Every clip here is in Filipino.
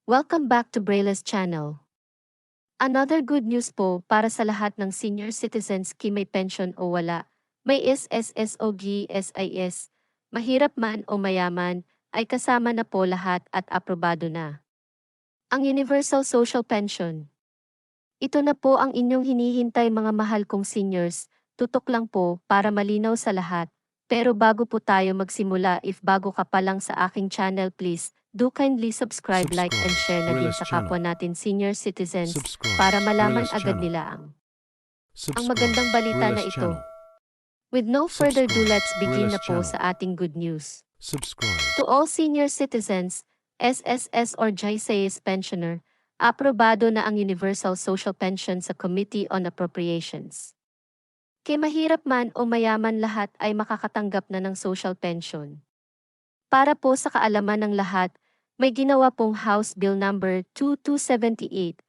Welcome back to Braille's channel. Another good news po para sa lahat ng senior citizens may pension o wala, may SSS o GSIS, mahirap man o mayaman, ay kasama na po lahat at aprobado na. Ang Universal Social Pension. Ito na po ang inyong hinihintay mga mahal kong seniors, tutok lang po para malinaw sa lahat. Pero bago po tayo magsimula, if bago ka pa lang sa aking channel, please, do kindly subscribe, like and share na din Braille's sa kapwa channel. natin senior citizens Subscribe. para malaman Braille's agad channel. nila ang Subscribe. magandang balita na Braille's ito. channel. With no further ado, Subscribe. let's begin na Braille's po channel. sa ating good news. Subscribe. To all senior citizens, SSS or GSIS pensioner, aprobado na ang Universal Social Pension sa Committee on Appropriations. Mahirap man o mayaman, lahat ay makakatanggap na ng social pension. Para po sa kaalaman ng lahat, may ginawa pong House Bill number 2278,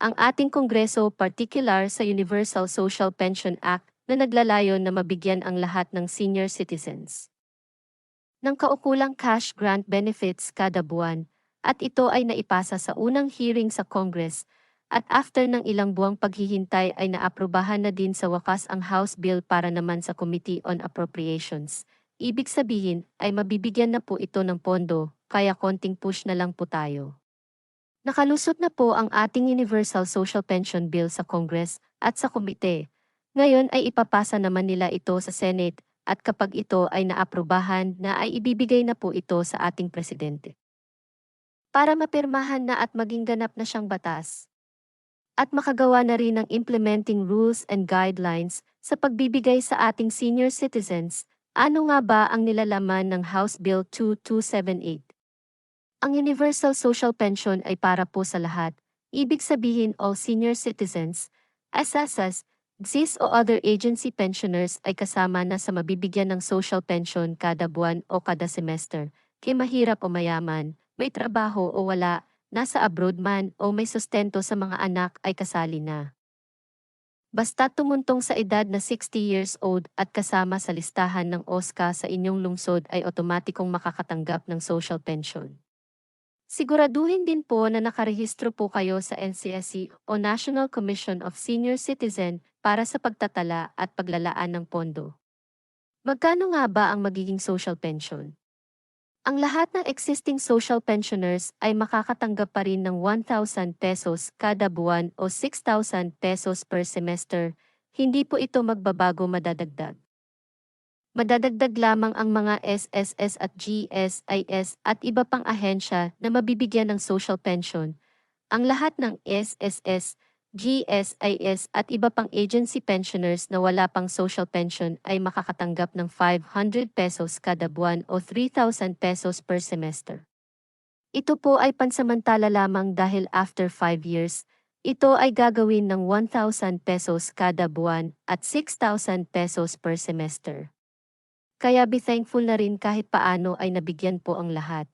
ang ating Kongreso, particular sa Universal Social Pension Act, na naglalayon na mabigyan ang lahat ng senior citizens ng kaukulang cash grant benefits kada buwan, at ito ay naipasa sa unang hearing sa Congress, at after ng ilang buwang paghihintay ay naaprubahan na din sa wakas ang House Bill para naman sa Committee on Appropriations. Ibig sabihin ay mabibigyan na po ito ng pondo, kaya konting push na lang po tayo. Nakalusot na po ang ating Universal Social Pension Bill sa Congress at sa komite. Ngayon ay ipapasa naman nila ito sa Senate, at kapag ito ay naaprubahan na ay ibibigay na po ito sa ating presidente para mapirmahan na at maging ganap na siyang batas. At makagawa na rin ng implementing rules and guidelines sa pagbibigay sa ating senior citizens. Ano nga ba ang nilalaman ng House Bill 2278? Ang Universal Social Pension ay para po sa lahat, ibig sabihin all senior citizens, SSS, GSIS o other agency pensioners ay kasama na sa mabibigyan ng social pension kada buwan o kada semester, mahirap o mayaman, may trabaho o wala, nasa abroad man o may sustento sa mga anak ay kasali na. Basta tumuntong sa edad na 60 years old at kasama sa listahan ng OSCA sa inyong lungsod ay otomatikong makakatanggap ng social pension. Siguraduhin din po na nakarehistro po kayo sa NCSC o National Commission of Senior Citizen para sa pagtatala at paglalaan ng pondo. Magkano nga ba ang magiging social pension? Ang lahat ng existing social pensioners ay makakatanggap pa rin ng 1,000 pesos kada buwan o 6,000 pesos per semester. Hindi po ito magbabago, madadagdag. Madadagdag lamang ang mga SSS at GSIS at iba pang ahensya na mabibigyan ng social pension. Ang lahat ng SSS, GSIS at iba pang agency pensioners na wala pang social pension ay makakatanggap ng 500 pesos kada buwan o 3,000 pesos per semester. Ito po ay pansamantala lamang dahil after 5 years, ito ay gagawin ng 1,000 pesos kada buwan at 6,000 pesos per semester. Kaya be thankful na rin kahit paano ay nabigyan po ang lahat.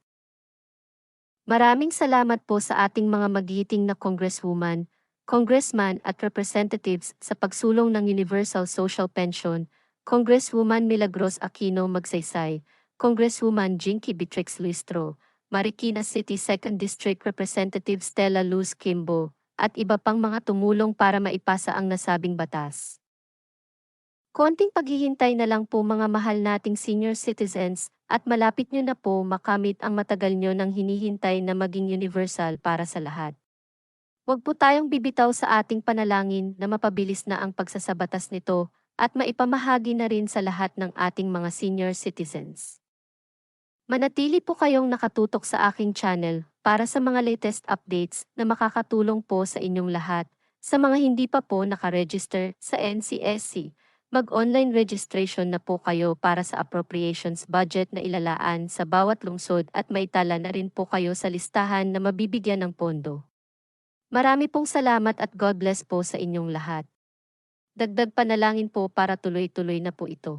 Maraming salamat po sa ating mga magigiting na congresswoman, congressman at representatives sa pagsulong ng Universal Social Pension, Congresswoman Milagros Aquino Magsaysay, Congresswoman Jinky Beatrix Luistro, Marikina City 2nd District Representative Stella Luz Kimbo, at iba pang mga tumulong para maipasa ang nasabing batas. Konting paghihintay na lang po mga mahal nating senior citizens, at malapit nyo na po makamit ang matagal nyo nang hinihintay na maging universal para sa lahat. Huwag po tayong bibitaw sa ating panalangin na mapabilis na ang pagsasabatas nito at maipamahagi na rin sa lahat ng ating mga senior citizens. Manatili po kayong nakatutok sa aking channel para sa mga latest updates na makakatulong po sa inyong lahat. Sa mga hindi pa po nakaregister sa NCSC, mag-online registration na po kayo para sa appropriations budget na ilalaan sa bawat lungsod at maitala na rin po kayo sa listahan na mabibigyan ng pondo. Marami pong salamat at God bless po sa inyong lahat. Dagdag panalangin po para tuloy-tuloy na po ito.